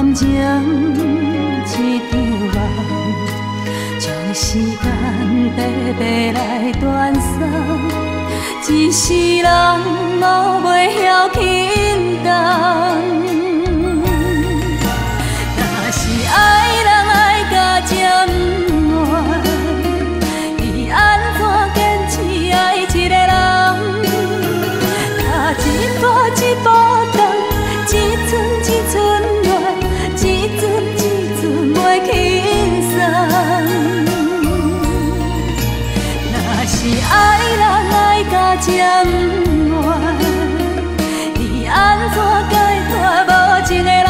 感情一场梦，将时间白白来断送，一世人无袂晓轻重。若是爱人爱甲这不愿，伊安怎坚持爱一个人？一步一步走，一寸一寸来，一寸一寸袂轻松。若是爱人爱甲这不愿，伊安怎解脱无情的人？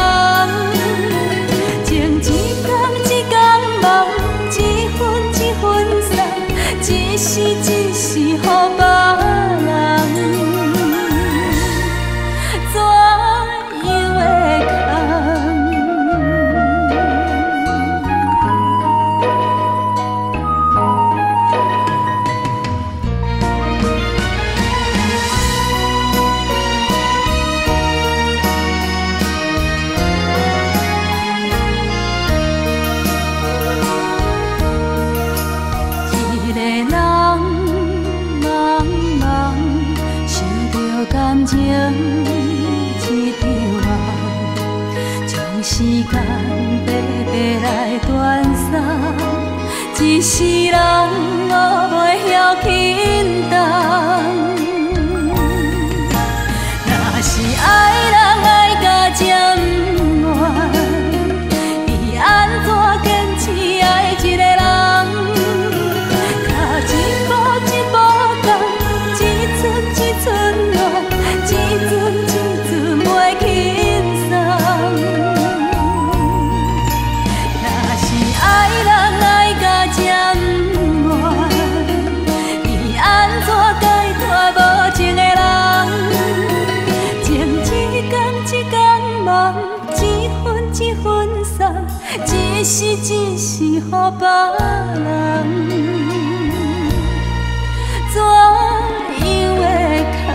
情一天一天梦，一分一分送，一时一时予别人。感情一场梦，将时间白白来断送，一世人无袂晓轻重。若是爱人爱甲这不愿，伊安怎坚持爱一个人？脚一步一步走，一寸一寸。一寸一寸袂轻松。若是爱人爱甲这不愿，伊安怎解脱无情的人？情一天一天梦，一分一分送，一时一时予别人。怎样会空？